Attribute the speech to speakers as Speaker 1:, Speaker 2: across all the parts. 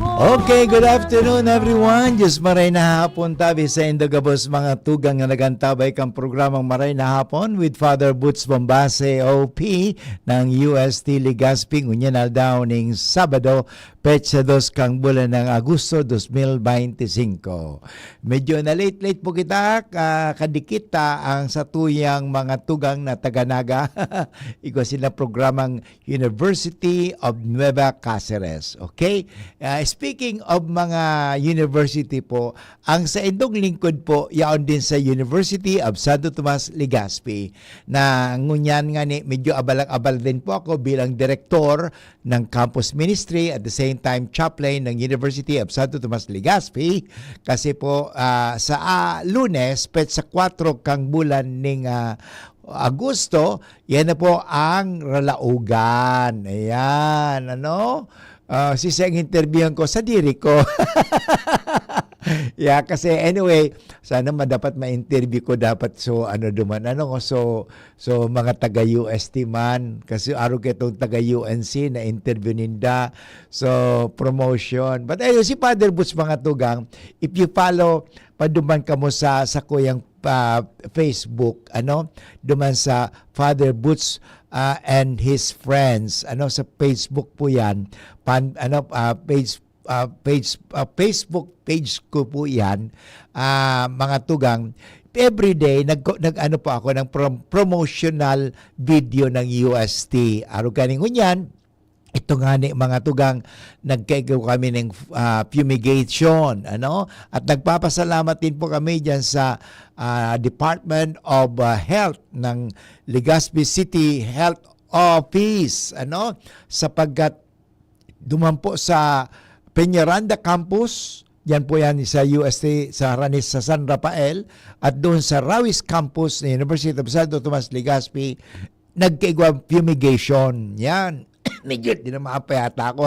Speaker 1: Okay, good afternoon everyone. Diyos maray na hapon tabi sa Indogabos mga tugang na nagantabay kang programang Maray na Hapon with Father Butz Bombase OP ng UST Legazpi. Ngunya na daw ning Sabado, petsa 2 kang bulan ng Agosto 2025. Medyo na late po kita, kadikita ang satuyang mga tugang na taganaga. Iko sila programang University of Nueva Cáceres. Okay? Speaking of mga university po, ang sa indong lingkod po, yaon din sa University of Santo Tomas Legazpi na ngunyan nga ni medyo abalang-abal din po ako bilang direktor ng campus ministry at the same time chaplain ng University of Santo Tomas Legazpi kasi po sa Lunes, petsa 4 kang bulan ning Agosto, yan na po ang ralaugan. Ayan, ano? Sisang interviewan ko sa diri ko. Yeah, kasi anyway, sana dapat ma-interview ko dapat so mga taga UST man kasi aro ketong taga UNC na interview ninda, so promotion. But ayun, si Father Butz mga tugang, if you follow paduman kamo sa kuyang Facebook, duman sa Father Butz and his friends, sa Facebook po yan, Facebook page ko po yan, mga tugang. Everyday nag po ako ng promotional video ng UST. Aro ganing ngunyan, ito nga ni mga tugang, nagkaigaw kami ng fumigation, at nagpapasalamat din po kami dyan sa Department of Health ng Legazpi City Health Office, sapagkat dumampo sa Peñaranda Campus, yan po yan sa UST sa San Rafael, at doon sa Rawis Campus ng University of Santo Tomas Legazpi, nagkaigwa fumigation. Yan. Medyo di na maapayata ako.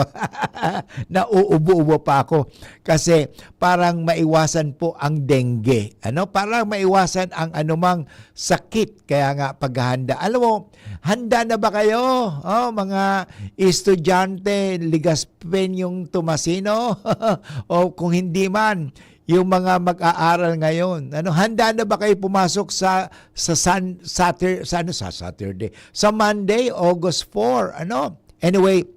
Speaker 1: Nauubo-ubo pa ako. Kasi parang maiwasan po ang dengue. Parang maiwasan ang anumang sakit. Kaya nga paghahanda. Alam mo, handa na ba kayo? Mga estudyante, Legazpeñong Tomasino? O kung hindi man, yung mga mag-aaral ngayon, handa na ba kayo pumasok sa Saturday? Sa Monday, August 4, Anyway,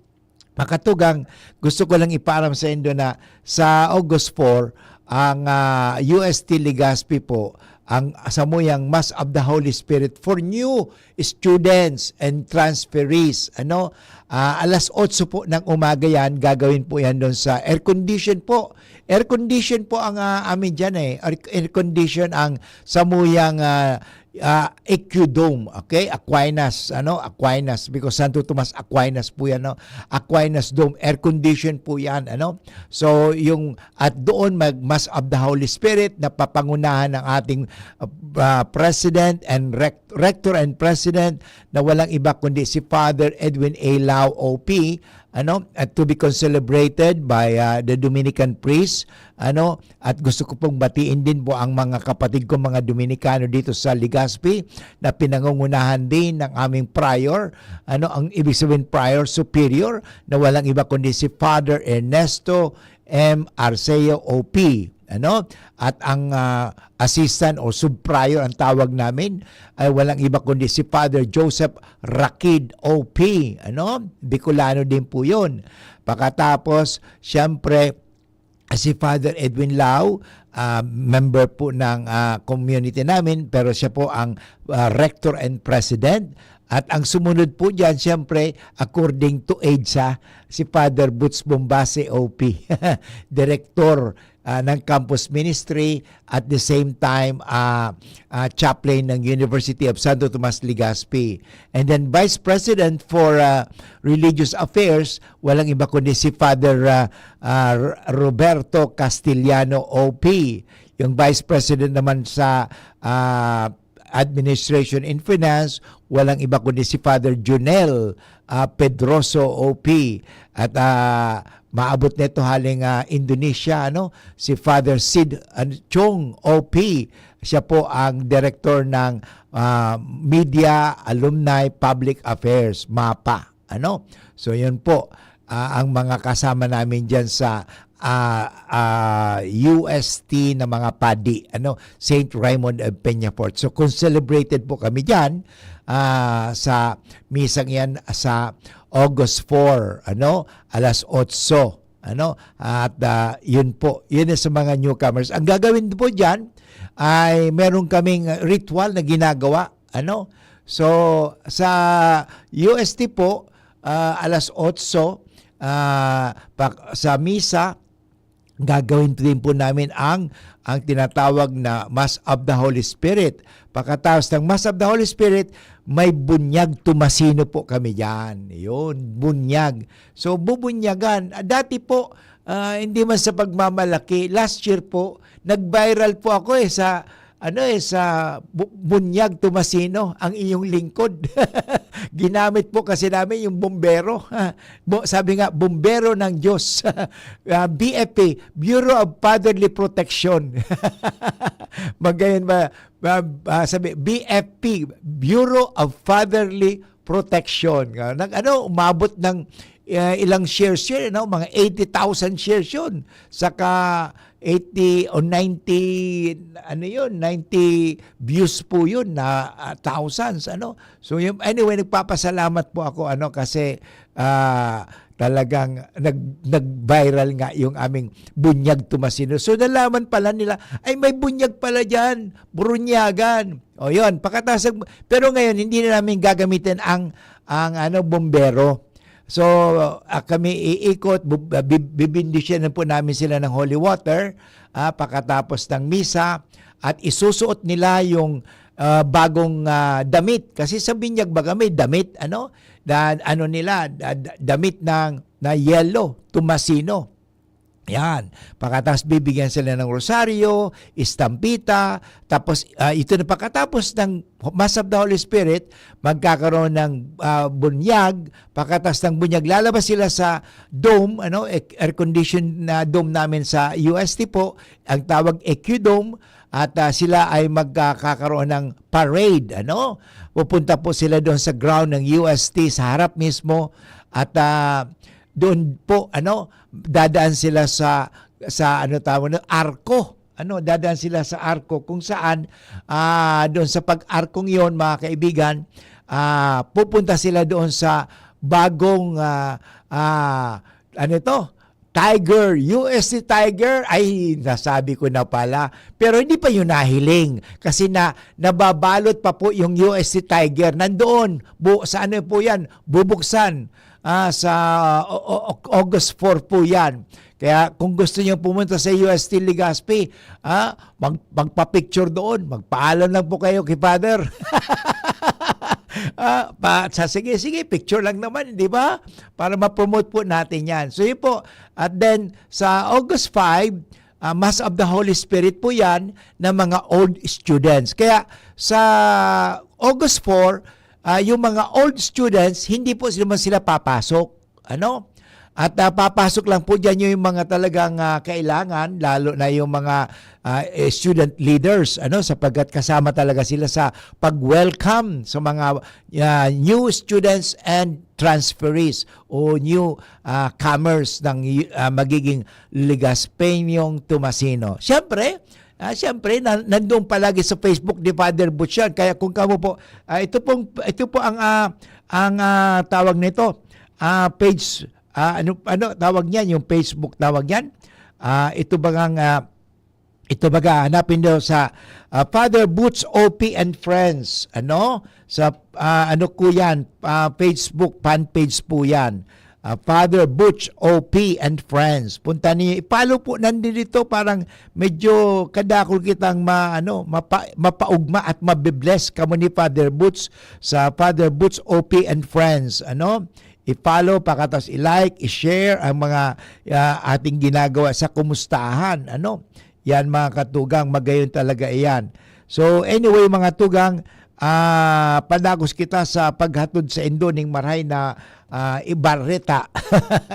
Speaker 1: makatugang, gusto ko lang ipaalam sa inyo na sa August 4, ang UST Legazpi po, ang samuyang Mass of the Holy Spirit for new students and transferees. Alas 8 po ng umaga yan, gagawin po yan doon sa air condition po. Air condition po ang amin dyan Air condition ang samuyang Equidome, okay? Aquinas, Aquinas, because Santo Tomas Aquinas po yan, Aquinas Dome, air condition po yan, So, at doon Mass of the Holy Spirit na papangunahan ng ating President and Rector and President na walang iba kundi si Father Edwin A. Lau, OP, at to be celebrated by the Dominican priest, at gusto ko pong batiin din po ang mga kapatid ko mga Dominikano dito sa Legazpi na pinangungunahan din ng aming prior, ang ibig sabihin prior superior na walang iba kundi si Father Ernesto M. Arceo, OP, at ang assistant o subprior ang tawag namin ay walang iba kundi si Father Joseph Rakid, OP, Bicolano din po yun. Pagkatapos, siyempre, si Father Edwin Lau, member po ng community namin, pero siya po ang Rector and President. At ang sumunod po dyan, siyempre, according to EDSA, si Father Butz Bombase, OP, Director ng campus ministry, at the same time chaplain ng University of Santo Tomas Legazpi. And then Vice President for Religious Affairs, walang iba kundi si Father Roberto Castellano, OP. Yung Vice President naman sa Administration and Finance, walang iba kundi si Father Junel Pedroso, OP. At maabot nito haling Indonesia, si Father Sid Chong, OP. Siya po ang director ng Media Alumni Public Affairs, MAPA. So yun po ang mga kasama namin dyan sa UST na mga padi, St. Raymond of Peñafort. So kung celebrated po kami diyan sa misang yan sa August 4, alas 8, at yun po, yun sa mga newcomers. Ang gagawin po diyan ay meron kaming ritual na ginagawa, So sa UST po alas 8 sa misa, gagawin din po namin ang tinatawag na Mass of the Holy Spirit. Pagkatapos ng Mass of the Holy Spirit, may bunyag tumasino po kami diyan. Yun, bunyag. So bubunyagan. Dati po, hindi man sa pagmamalaki, last year po, nag-viral po ako sa bunyag tumasino ang iyong lingkod. Ginamit po kasi namin yung bombero. Sabi nga, bombero ng Diyos. BFP, Bureau of Fatherly Protection. Magayon ba, sabi, BFP, Bureau of Fatherly Protection. Umabot ng ilang shares yun, mga 80,000 shares yun. Saka 80 o 90 90 views po yun na thousands So anyway, nagpapasalamat po ako kasi talagang nag-viral nga yung aming bunyag tumasino. So nalaman pala nila, ay may bunyag pala diyan, burunyagan. O yun, pero ngayon hindi na namin gagamitin ang bombero. So, kami iikot, bibindisyonan po namin sila ng holy water pagkatapos ng misa at isusuot nila yung bagong damit. Kasi sa binyag baga may damit, damit na yellow, tumasino. Yan. Pagkatapos bibigyan sila ng rosaryo, istampita, tapos ito na pagkatapos ng Mass of the Holy Spirit, magkakaroon ng bunyag. Pagkatapos ng bunyag, lalabas sila sa dome, air-conditioned na dome namin sa UST po, ang tawag EQ Dome, at sila ay magkakaroon ng parade, Pupunta po sila doon sa ground ng UST sa harap mismo at doon po dadaan sila sa arko. Dadaan sila sa arko kung saan doon sa pag-arkong 'yon, mga kaibigan, pupunta sila doon sa bagong Tiger, UST Tiger, ay nasabi ko na pala. Pero hindi pa yun nahiling kasi nababalot pa po yung UST Tiger. Nandoon, sa po yan, bubuksan sa August 4 po yan. Kaya kung gusto niyo pumunta sa UST Legazpi, magpa-picture doon, magpaalam lang po kayo kay Father. Sige, picture lang naman, di ba? Para ma-promote po natin yan. So yun po. At then, sa August 5, Mass of the Holy Spirit po yan ng mga old students. Kaya sa August 4, yung mga old students, hindi po sila papasok. At papasok lang po dyan yung mga talagang kailangan, lalo na yung mga student leaders, sapagkat kasama talaga sila sa pag-welcome sa mga new students and transferees o new comers ng magiging Legazpeñong Tomasino. Siyempre, nandun palagi sa Facebook ni Father Butch yan. Kaya kung kamo po, ito po ang tawag nito, page. Ano tawag niyan, yung Facebook tawag niyan? Ito baga hanapin daw sa Father Butch OP and Friends, sa ko yan, Facebook fan page po yan. Father Butch OP and Friends. Punta niyo, i-follow po nandito, parang medyo kadakol kitang mapaugma at mabibless kamo ni Father Butch sa Father Butch OP and Friends, i-follow, pagkatapos i-like, i-share ang mga ating ginagawa sa kumustahan. Yan mga katugang, magayon talaga iyan. So anyway mga tugang, padagos kita sa paghatod sa Indoning Maray na Ibarreta.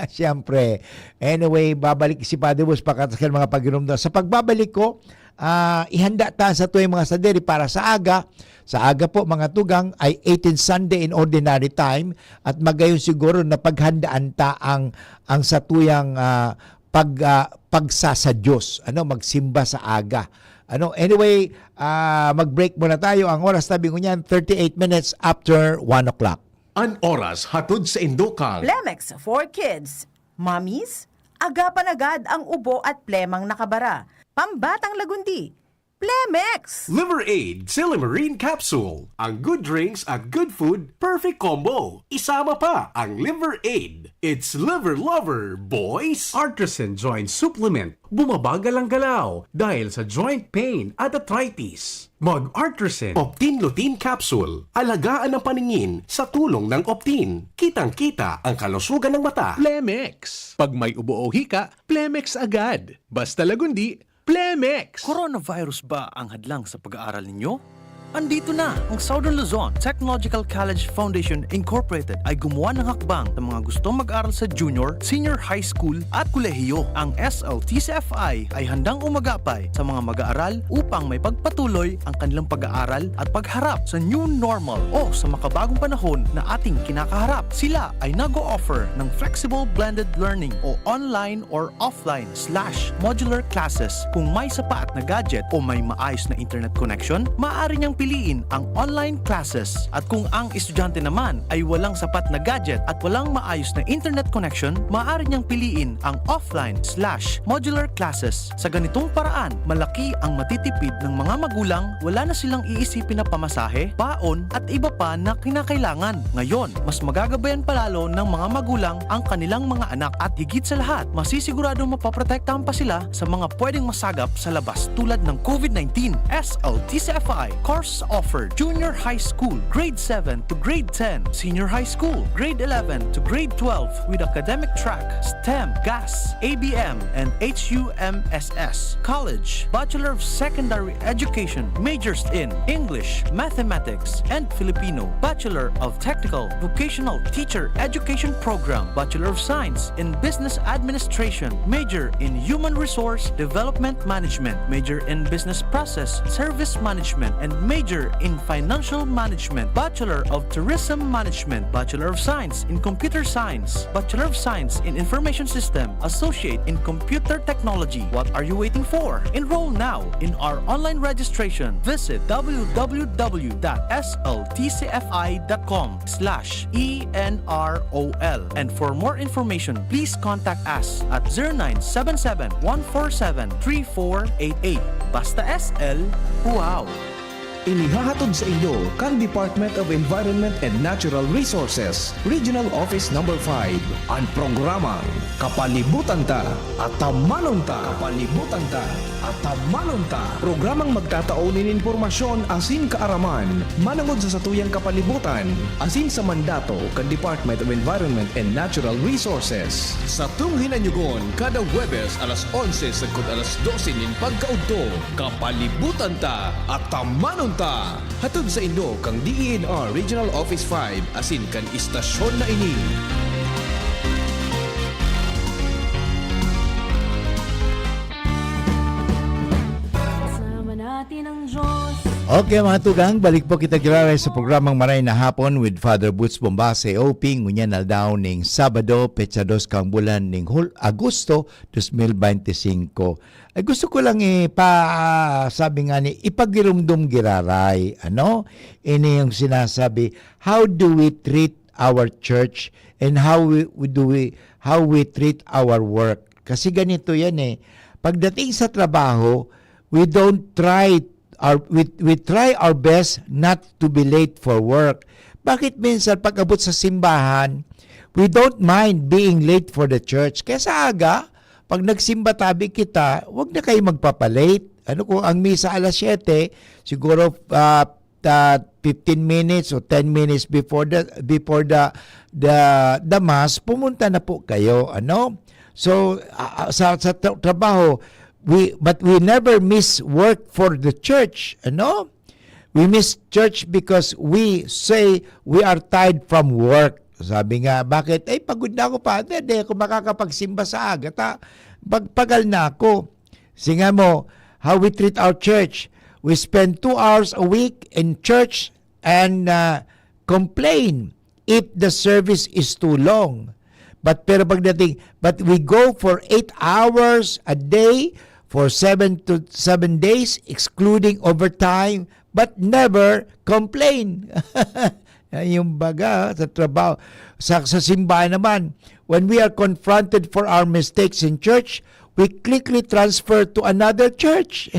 Speaker 1: Siyempre. Anyway, babalik si Padre Bus pagkatapos ng mga pag-inomda. Sa pagbabalik ko, ihanda ta sa tuwing mga saderi para sa aga. Sa aga po mga tugang ay 18 Sunday in ordinary time at magayon siguro na paghandaan ta ang sa tuyang pagsasa Diyos, magsimba sa aga. Anyway, mag-break muna tayo. Ang oras tabi ko niyan 38 minutes after 1 o'clock.
Speaker 2: An oras hatod sa Indokang.
Speaker 3: Plemex for Kids. Mommies, agapan agad ang ubo at plemang nakabara. Pambatang lagundi. Plemex!
Speaker 2: Liver Aid Silimarine Capsule. Ang good drinks at good food, perfect combo. Isama pa ang Liver Aid. It's liver lover, boys! Artisan Joint Supplement. Bumabagal ang galaw dahil sa joint pain at arthritis. Mag-Artisan Optin Lutein Capsule. Alagaan ang paningin sa tulong ng Optin. Kitang-kita ang kalusugan ng mata.
Speaker 4: Plemex. Pag may ubo o hika, Plemex agad. Basta lagundi, Plemex.
Speaker 5: Coronavirus ba ang hadlang sa pag-aaral ninyo? Andito na ang Southern Luzon Technological College Foundation Incorporated ay gumawa ng hakbang sa mga gustong mag-aral sa junior, senior high school at kolehiyo. Ang SLTCFI ay handang umagapay sa mga mag-aaral upang may pagpatuloy ang kanilang pag-aaral at pagharap sa new normal o sa makabagong panahon na ating kinakaharap. Sila ay nag-o-offer ng flexible blended learning o online or offline/modular classes. Kung may sapat na gadget o may maayos na internet connection, maaari niyang piliin ang online classes. At kung ang estudyante naman ay walang sapat na gadget at walang maayos na internet connection, maaari niyang piliin ang offline/modular classes. Sa ganitong paraan, malaki ang matitipid ng mga magulang, wala na silang iisipin na pamasahe, baon at iba pa na kinakailangan. Ngayon, mas magagabayan palalo ng mga magulang ang kanilang mga anak at higit sa lahat, masisiguradong mapaprotektahan pa sila sa mga pwedeng masagap sa labas tulad ng COVID-19. SLTCFI course offered junior high school, grade 7 to grade 10, senior high school, grade 11 to grade 12 with academic track, STEM, GAS, ABM, and HUMSS. College, Bachelor of Secondary Education, majors in English, Mathematics, and Filipino. Bachelor of Technical Vocational Teacher Education Program, Bachelor of Science in Business Administration, major in Human Resource Development Management, major in Business Process Service Management, and major in Financial Management, Bachelor of Tourism Management, Bachelor of Science in Computer Science, Bachelor of Science in Information System, Associate in Computer Technology. What are you waiting for? Enroll now in our online registration. Visit www.sltcfi.com/ENROL. And for more information, please contact us at 0977-147-3488. Basta SL, wow!
Speaker 6: Inihahatod sa inyo kang Department of Environment and Natural Resources, Regional Office No. 5, ang programang Kapalibutan Ta at Tamanon Ta. Kapalibutan Ta at Tamanon Ta. Programang magtataunin informasyon asin kaaraman, manangod sa satuyang kapalibutan, asin sa mandato kan Department of Environment and Natural Resources. Sa tunghinanyugon, kada Huwebes alas 11 sagkod alas 12 nin pagkaudto, Kapalibutan Ta at Tamanon Ta. Hatod sa Indo kang DENR Regional Office 5 asin kan istasyon na ini.
Speaker 7: Kasama natin ang Diyos.
Speaker 1: Okay mga tugang, balik po kita kilalay sa programang Maray na Hapon with Father Boots Bombase OP ngunyan na daw ning Sabado, petsa 2 kang bulan ning Agosto 2025. Ay gusto ko lang sabi nga ni ipagirumdum giraray, ini yung sinasabi, how do we treat our church and how we treat our work. Kasi ganito yan pagdating sa trabaho, we try our best not to be late for work. Bakit minsan pag abot sa simbahan, we don't mind being late for the church. Kaya sa aga, pag nagsimba tabi kita, wag na kayo magpapalate. Kung ang misa alas 7, siguro 15 minutes or 10 minutes before the mass, pumunta na po kayo. So sa trabaho, but we never miss work for the church, We miss church because we say we are tired from work. Sabi nga, bakit? Pagod na ako pa. Hindi ako makakapagsimba sa aga. Pagpagal na ako. Singa mo, how we treat our church. We spend 2 hours a week in church and complain if the service is too long. But we go for 8 hours a day for 7 days, excluding overtime, but never complain. Yung baga sa trabaho. Sa simbahan naman, when we are confronted for our mistakes in church, we quickly transfer to another church.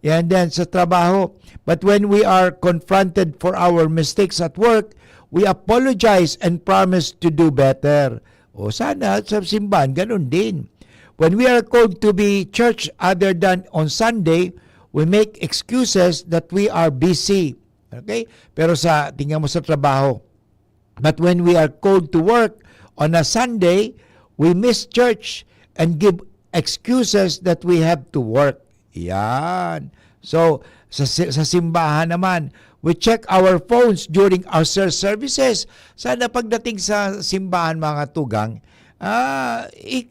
Speaker 1: Yan din sa trabaho. But when we are confronted for our mistakes at work, we apologize and promise to do better. O sana sa simbahan, ganun din. When we are called to be church other than on Sunday, we make excuses that we are busy. Okay? Pero tingnan mo sa trabaho. But when we are called to work on a Sunday, we miss church and give excuses that we have to work. Yan. So, sa simbahan naman, we check our phones during our services. Sana pagdating sa simbahan, mga tugang,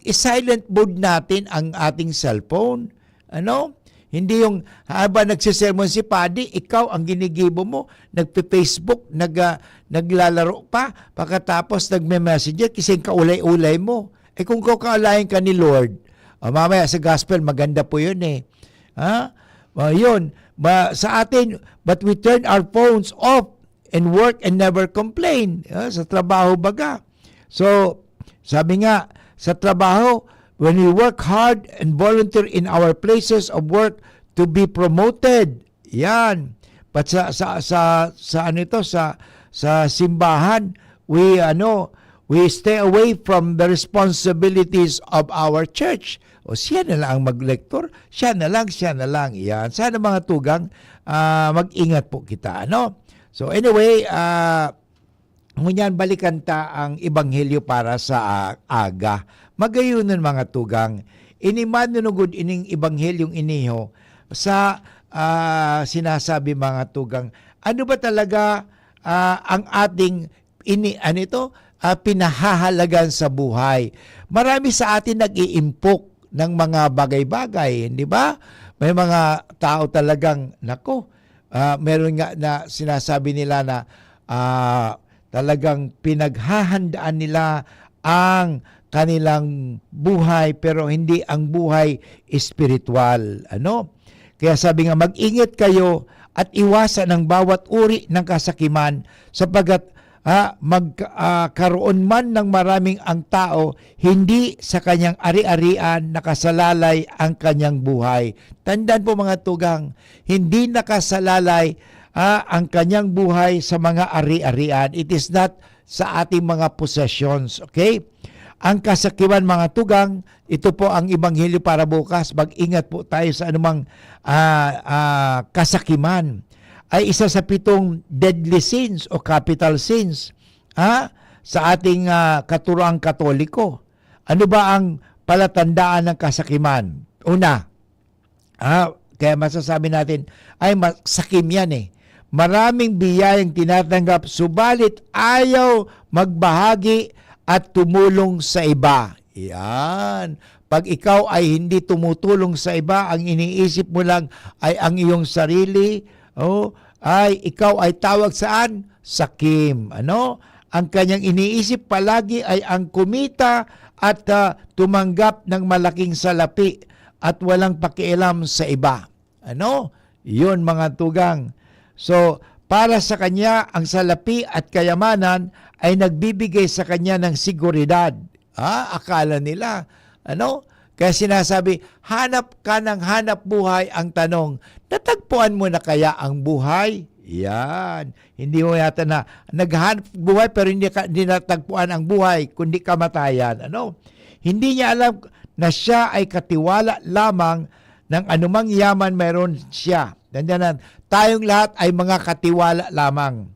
Speaker 1: i-silent mode natin ang ating cellphone. Ano? Hindi yung habang nagsisermon si Paddy, ikaw ang ginigibo mo, nagpe-Facebook, naglalaro pa, pagkatapos nagme-messenger, kasi kaulay-ulay mo. Kung kaulayan ka ni Lord, mamaya sa gospel, maganda po yun eh. Yun, sa atin, but we turn our phones off and work and never complain. Sa trabaho baga. So, sabi nga, sa trabaho, when we work hard and volunteer in our places of work to be promoted. Yan. But sa simbahan, we stay away from the responsibilities of our church. O siya na lang ang mag-lector, siya na lang. Yan. Sana mga tugang, mag-ingat po kita. So anyway, ngunyan balikan ta ang ebanghelyo para sa aga. Magayunan mga tugang, iniman nunugod ining ebanghelyong iniho sa sinasabi mga tugang. Ano ba talaga ang ating pinahahalagan sa buhay? Marami sa atin nag-iimpok ng mga bagay-bagay, hindi ba? May mga tao talagang, meron nga na sinasabi nila na talagang pinaghahandaan nila ang kanilang buhay pero hindi ang buhay espiritual. Kaya sabi nga, mag-ingat kayo at iwasan ang bawat uri ng kasakiman sapagkat magkaroon man ng maraming ang tao, hindi sa kanyang ari-arian nakasalalay ang kanyang buhay. Tandaan po mga tugang, hindi nakasalalay ang kanyang buhay sa mga ari-arian. It is not sa ating mga possessions. Okay? Ang kasakiman mga tugang, ito po ang ebanghelyo para bukas. Mag-ingat po tayo sa anumang kasakiman. Ay isa sa 7 deadly sins o capital sins sa ating katuroang Katoliko. Ano ba ang palatandaan ng kasakiman? Una, kaya masasabi natin, ay sakim yan eh. Maraming biyayang tinatanggap, subalit ayaw magbahagi at tumulong sa iba. Yan. Pag ikaw ay hindi tumutulong sa iba, ang iniisip mo lang ay ang iyong sarili, ay ikaw ay tawag saan? Sakim. Ang kanyang iniisip palagi ay ang kumita at tumanggap ng malaking salapi at walang pakialam sa iba. Yun mga tugang. So, para sa kanya, ang salapi at kayamanan ay nagbibigay sa kanya ng seguridad. Akala nila, Kaya sinasabi, hanap ka ng hanap buhay. Ang tanong, natagpuan mo na kaya ang buhay? Yan. Hindi mo yata na naghanap buhay pero hindi natagpuan ang buhay, kundi kamatayan. Hindi niya alam na siya ay katiwala lamang ng anumang yaman mayroon siya. Tandaan, tayong lahat ay mga katiwala lamang.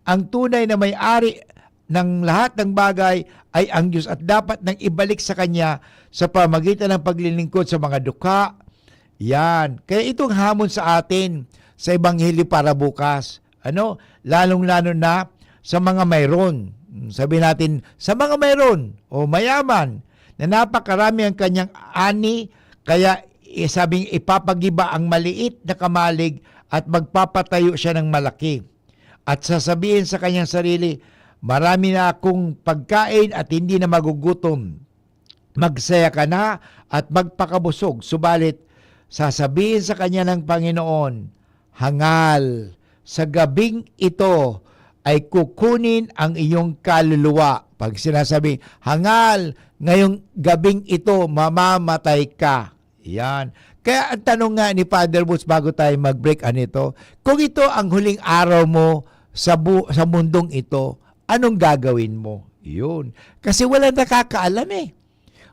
Speaker 1: Ang tunay na may-ari ng lahat ng bagay ay ang Diyos at dapat nang ibalik sa Kanya sa pamagitan ng paglilingkod sa mga dukha. Yan. Kaya itong hamon sa atin sa Ebanghelyo para bukas. Lalong-lalo na sa mga mayroon. Sabi natin, sa mga mayroon o mayaman na napakarami ang kanyang ani, kaya sabing ipapagiba ang maliit na kamalig at magpapatayo siya ng malaki. At sasabihin sa kanyang sarili, marami na akong pagkain at hindi na magugutom. Magsaya ka na at magpakabusog. Subalit, sasabihin sa kanya ng Panginoon, hangal, sa gabing ito ay kukunin ang iyong kaluluwa. Pag sinasabi, hangal, ngayong gabing ito, mamamatay ka. Yan. Kaya ang tanong nga ni Father Boots bago tayo mag-break anito, kung ito ang huling araw mo sa mundong ito, anong gagawin mo? Yun. Kasi walang nakakaalam eh.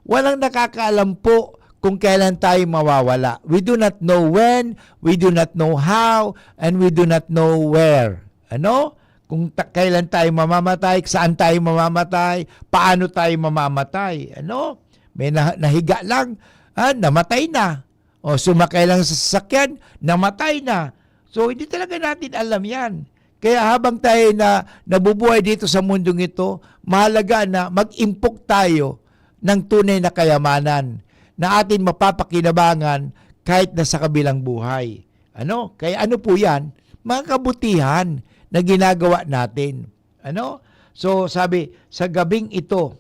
Speaker 1: Walang nakakaalam po kung kailan tayo mawawala. We do not know when, we do not know how, and we do not know where. Ano? Kung kailan tayo mamamatay, saan tayo mamamatay, paano tayo mamamatay. Ano? May nahiga lang, namatay na. O sumakay lang sa sasakyan, namatay na. So hindi talaga natin alam yan. Kaya habang tayo na nabubuhay dito sa mundong ito, mahalaga na mag-impok tayo ng tunay na kayamanan na atin mapapakinabangan kahit na sa kabilang buhay. Ano? Kaya ano po yan? Mga kabutihan na ginagawa natin. Ano? So sabi, sa gabing ito,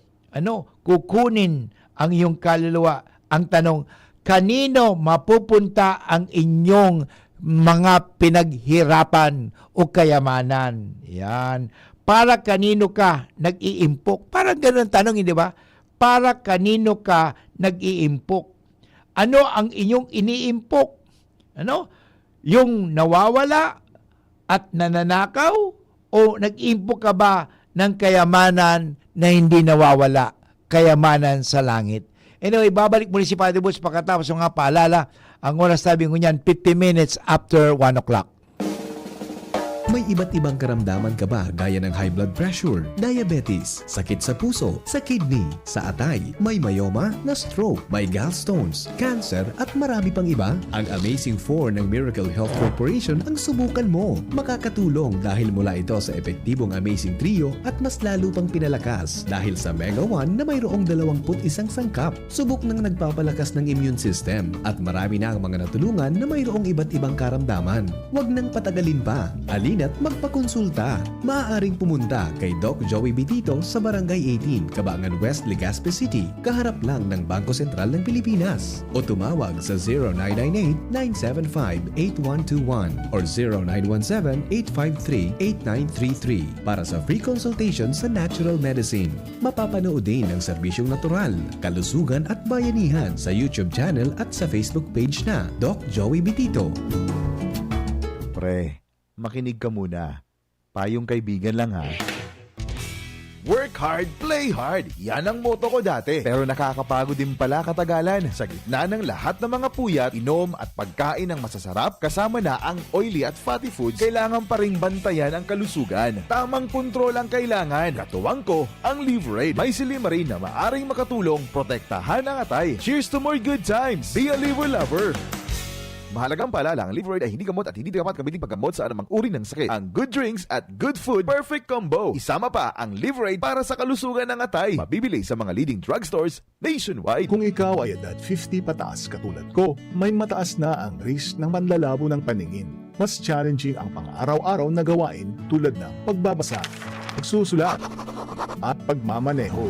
Speaker 1: kukunin ang iyong kaluluwa. Ang tanong, kanino mapupunta ang inyong mga pinaghirapan o kayamanan? Yan. Para kanino ka nag-iimpok? Parang ganun tanong, hindi ba? Para kanino ka nag-iimpok? Ano ang inyong iniimpok? Ano? Yung nawawala at nananakaw? O nag-iimpok ka ba ng kayamanan na hindi nawawala? Kayamanan sa langit. Anyway, babalik muli si Father Boots pagkatapos ng nga paalala. Ang oras sabi ko niyan, 50 minutes after 1 o'clock.
Speaker 6: May iba't ibang karamdaman ka ba gaya ng high blood pressure, diabetes, sakit sa puso, sa kidney, sa atay, may myoma, na stroke, may gallstones, cancer at marami pang iba? Ang Amazing 4 ng Miracle Health Corporation ang subukan mo. Makakatulong dahil mula ito sa epektibong Amazing Trio at mas lalo pang pinalakas dahil sa Mega 1 na mayroong 21 sangkap. Subok ng nagpapalakas ng immune system at marami na ang mga natulungan na mayroong iba't ibang karamdaman. Huwag nang patagalin pa. At magpakonsulta. Maaaring pumunta kay Doc Joey Bitito sa Barangay 18, Cabangan West, Legazpi City, kaharap lang ng Bangko Sentral ng Pilipinas. O tumawag sa 0998-975-8121 or 0917-853-8933 para sa free consultation sa natural medicine. Mapapanood din ang serbisyong natural, kalusugan at bayanihan sa YouTube channel at sa Facebook page na Doc Joey Bitito.
Speaker 8: Pre, makinig ka muna. Payong kaibigan lang ha. Work hard, play hard. Yan ang motto ko dati. Pero nakakapagod din pala katagalan. Sa gitna ng lahat ng mga puyat, inom at pagkain ng masasarap, kasama na ang oily at fatty foods, kailangan pa ring bantayan ang kalusugan. Tamang kontrol ang kailangan. Katuwang ko, ang Liverade. May silimarin na maaring makatulong protektahan ang atay. Cheers to more good times. Be a liver lover. Mahalagang paalala, ang Liverade ay hindi gamot at hindi dapat gamitin paggamot sa anumang uri ng sakit. Ang good drinks at good food, perfect combo. Isama pa ang Liverade para sa kalusugan ng atay. Mabibili sa mga leading drugstores nationwide.
Speaker 9: Kung ikaw ay edad 50 pataas katulad ko, may mataas na ang risk ng panlalabo ng paningin. Mas challenging ang pang-araw-araw na gawain tulad ng pagbabasa, pagsusulat, at pagmamaneho.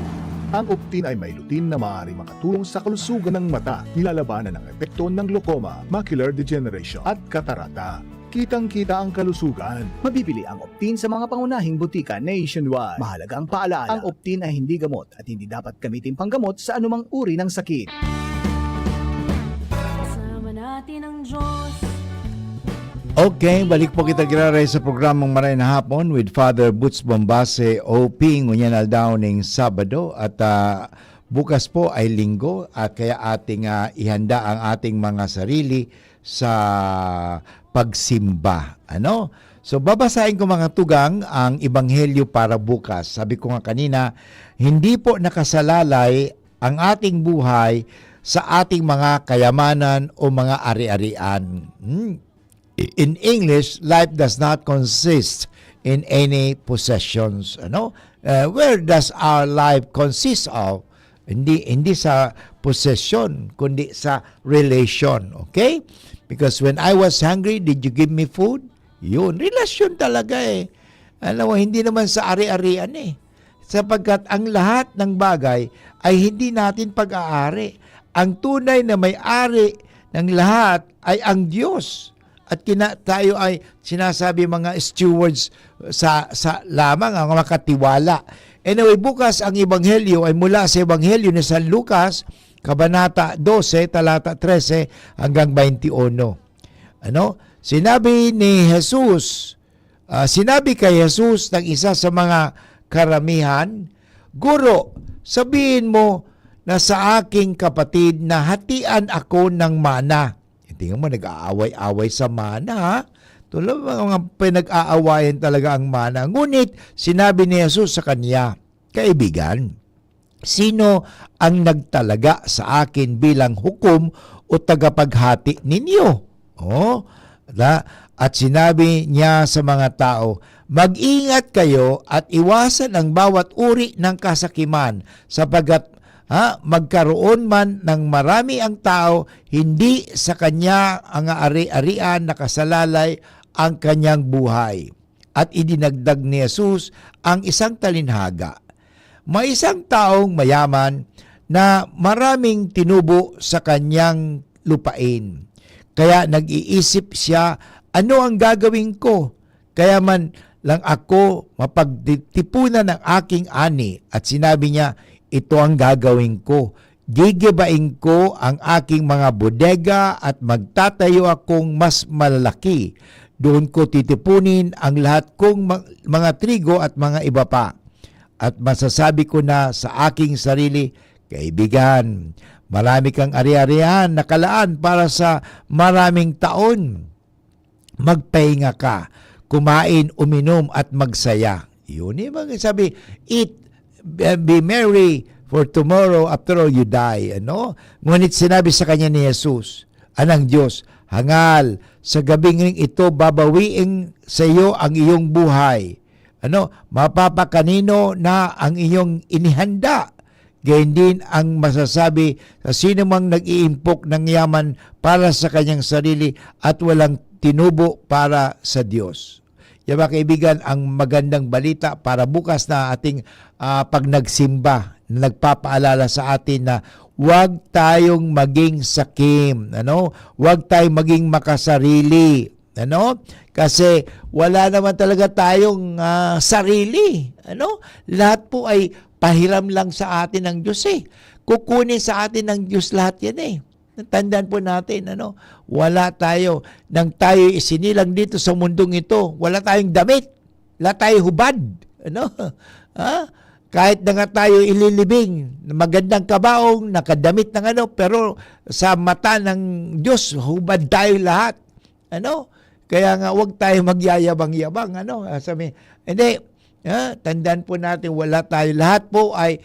Speaker 9: Ang Optin ay may lutin na maaari makatulong sa kalusugan ng mata, nilalabanan ang epekto ng glaucoma, macular degeneration at katarata. Kitang-kita ang kalusugan.
Speaker 10: Mabibili ang Optin sa mga pangunahing butika nationwide. Mahalagang paalala, ang Optin ay hindi gamot at hindi dapat gamitin panggamot sa anumang uri ng sakit.
Speaker 7: Kasama natin ang Diyos.
Speaker 1: Okay, balik po kita giraray sa programang Maray na Hapon with Father Boots Bombase OP ngunyan aldaw ning Sabado at bukas po ay Linggo at kaya ating ihanda ang ating mga sarili sa pagsimba. Ano? So babasahin ko mga tugang ang Ebanghelyo para bukas. Sabi ko nga kanina, hindi po nakasalalay ang ating buhay sa ating mga kayamanan o mga ari-arian. In English, life does not consist in any possessions. Where does our life consist of? Hindi sa possession, kundi sa relation. Okay? Because when I was hungry, did you give me food? Yun, relasyon talaga eh. Alam mo, hindi naman sa ari-arian eh. Sapagkat ang lahat ng bagay ay hindi natin pag-aari. Ang tunay na may-ari ng lahat ay ang Diyos. At tayo ay sinasabi mga stewards sa lamang ang makatiwala. Anyway, bukas ang ebanghelyo ay mula sa ebanghelyo ni San Lucas, kabanata 12, talata 13 hanggang 21. Sinabi ni Jesus, sinabi kay Jesus ng isa sa mga karamihan, Guro, sabihin mo na sa aking kapatid na hatian ako ng mana. Tingnan mo, nag-aaway-away sa mana, ha? Tulad mga pinag-aawayan talaga ang mana. Ngunit, sinabi ni Jesus sa kanya, Kaibigan, sino ang nagtalaga sa akin bilang hukom o tagapaghati ninyo? At sinabi niya sa mga tao, Mag-ingat kayo at iwasan ang bawat uri ng kasakiman sapagkat magkaroon man ng marami ang tao, hindi sa kanya ang ari-arian nakasalalay ang kanyang buhay. At idinagdag ni Jesus ang isang talinhaga. May isang taong mayaman na maraming tinubo sa kanyang lupain. Kaya nag-iisip siya, ano ang gagawin ko? Kaya man lang ako mapagtipunan ng aking ani. At sinabi niya, ito ang gagawin ko. Gigibain ko ang aking mga bodega at magtatayo akong mas malaki. Doon ko titipunin ang lahat kong mga trigo at mga iba pa. At masasabi ko na sa aking sarili, Kaibigan, marami kang ari-arian nakalaan para sa maraming taon. Magpahinga ka, kumain, uminom at magsaya. Yun yung mga sabi, eat, be merry, for tomorrow after all you die. Ngunit sinabi sa kanya ni Jesus, Anang Diyos, hangal, sa gabing ito babawiin sa iyo ang iyong buhay. Mapapakanino na ang iyong inihanda. Gayun din ang masasabi sa sino mang nag-iimpok ng yaman para sa kanyang sarili at walang tinubo para sa Diyos. Yan mga kaibigan, ang magandang balita para bukas na ating pag nagsimba, na nagpapaalala sa atin na huwag tayong maging sakim, huwag tayong maging makasarili, kasi wala naman talaga tayong sarili, lahat po ay pahiram lang sa atin ng Diyos kukunin sa atin ng Diyos lahat yan Tandaan po natin, wala tayo, nang tayo isinilang dito sa mundong ito, wala tayong damit, wala tayong hubad, Kahit na nga tayo ililibing, magandang kabaong, nakadamit ng pero sa mata ng Diyos, hubad tayo lahat, Kaya nga, huwag tayo magyayabang-yabang, Sabi, hindi, tandaan po natin, wala tayo, lahat po ay,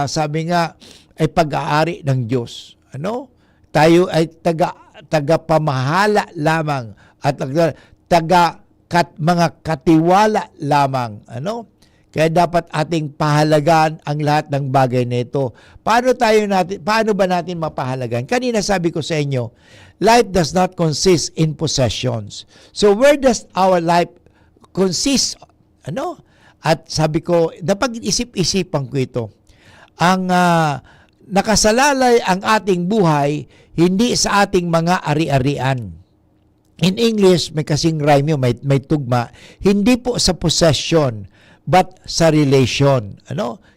Speaker 1: sabi nga, ay pag-aari ng Diyos. Tayo ay taga-pamahala lamang at mga katiwala lamang. Kaya dapat ating pahalagaan ang lahat ng bagay na ito. Paano ba natin mapahalagaan? Kanina sabi ko sa inyo, life does not consist in possessions. So where does our life consist? At sabi ko, napag-isip-isipan ko ito. Ang nakasalalay ang ating buhay hindi sa ating mga ari-arian. In English, may kasing rhyme yun, may tugma. Hindi po sa possession, but sa relation.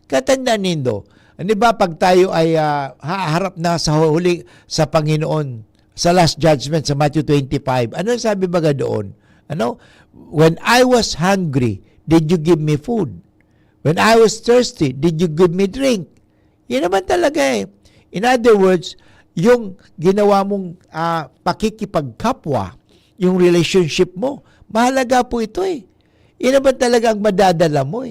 Speaker 1: Katandaan nindo. Di ba pag tayo ay haharap na sa huli sa Panginoon, sa last judgment sa Matthew 25, ano sabi baga doon? When I was hungry, did you give me food? When I was thirsty, did you give me drink? Yan naman talaga In other words, yung ginawa mong pakikipagkapwa, yung relationship mo, mahalaga po ito Yan naman talaga ang madadala mo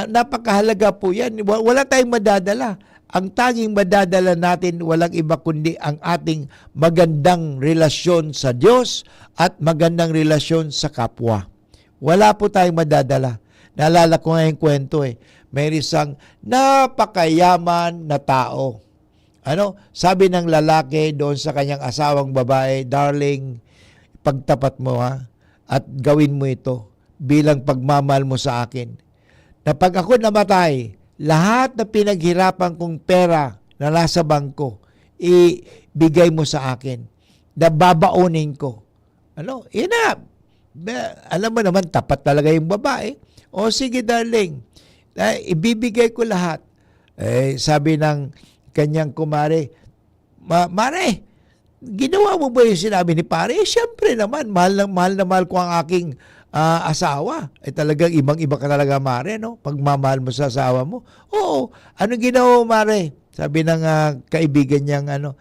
Speaker 1: Napakahalaga po yan. Wala tayong madadala. Ang tanging madadala natin, walang iba kundi ang ating magandang relasyon sa Diyos at magandang relasyon sa kapwa. Wala po tayong madadala. Naalala ko nga yung kwento May isang napakayaman na tao. Sabi ng lalaki doon sa kanyang asawang babae, Darling, pagtapat mo at gawin mo ito bilang pagmamahal mo sa akin. Na pag ako namatay, lahat na pinaghirapan kong pera na nasa bangko, ibigay mo sa akin. Na babaunin ko. Ano? Yan na. Alam mo naman, tapat talaga yung babae. O sige darling, ibibigay ko lahat. Sabi ng kanyang kumare, Mare, ginawa mo ba yung sinabi ni pare? Siyempre naman, mahal na mahal ko ang aking asawa. Talagang ibang-iba ka talaga, Mare, no? Pagmamahal mo sa asawa mo. Oo, anong ginawa mo, Mare? Sabi ng kaibigan niyang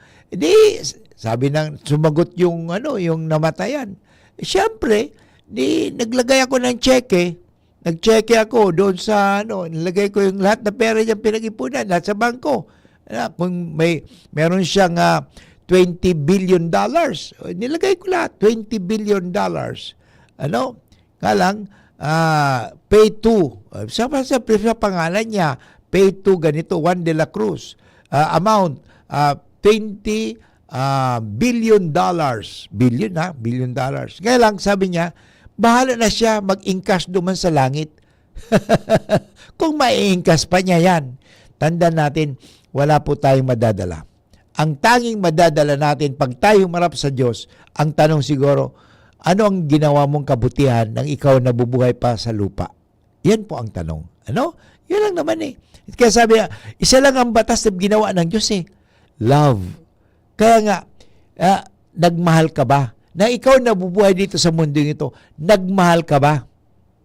Speaker 1: sabi ng sumagot yung yung namatayan. Siyempre, naglagay ako ng cheque. Nag-cheque ako doon sa nilagay ko yung lahat na pera niyang pinag-ipunan, lahat sa bangko. Kung meron siyang $20 billion, nilagay ko lahat, $20 billion. Nga lang, pay to, sa pangalan niya, pay to ganito, Juan de la Cruz, amount, $20 billion. Billion dollars. Kaya lang, sabi niya, bahala na siya mag-ingkas duman sa langit. Kung mai-ingkas pa niya yan, tandaan natin, wala po tayong madadala. Ang tanging madadala natin pag tayo marap sa Diyos, ang tanong siguro, ano ang ginawa mong kabutihan nang ikaw nabubuhay pa sa lupa? Yan po ang tanong. Yan lang naman eh. Kaya sabi niya, isa lang ang batas na ginawa ng Diyos eh. Love. Kaya nga, nagmahal ka ba? Na ikaw nabubuhay dito sa mundo ito, nagmahal ka ba?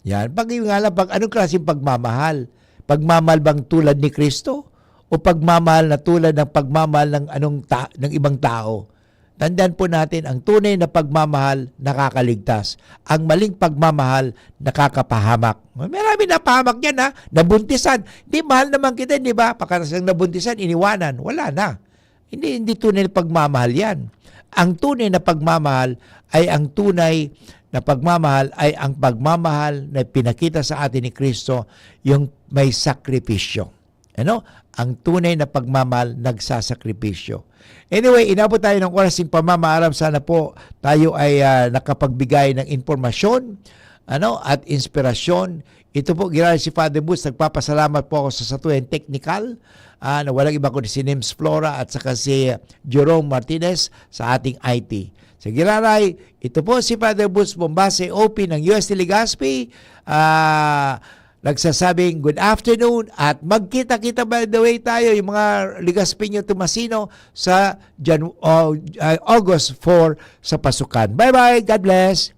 Speaker 1: Yan. Pag anong klaseng pagmamahal? Pagmamahal bang tulad ni Kristo? O pagmamahal na tulad ng pagmamahal ng ibang tao? Tandaan po natin, ang tunay na pagmamahal nakakaligtas. Ang maling pagmamahal nakakapahamak. Marami napahamak yan nabuntisan. Di mahal naman kita, di ba? Pagkatapos nabuntisan, iniwanan. Wala na. Hindi tunay na pagmamahal yan. Ang tunay na pagmamahal ay ang pagmamahal na pinakita sa atin ni Kristo, yung may sakripisyo. Ang tunay na pagmamahal nagsasakripisyo. Anyway, inabot tayo ng oras ng pamamaaram. Sana po tayo ay nakapagbigay ng informasyon at inspirasyon. Ito po, ginagawa si Father Boots. Nagpapasalamat po ako sa Satuyan Technical na walang iba kundi si Nims Flora at saka si Jerome Martinez sa ating IT. Sa Giraray, ito po si Father Boots Bombase OP ng UST Legazpi. Nagsasabing good afternoon at magkita-kita by the way tayo yung mga Legazpino Tomasino sa August 4 sa pasukan. Bye-bye. God bless.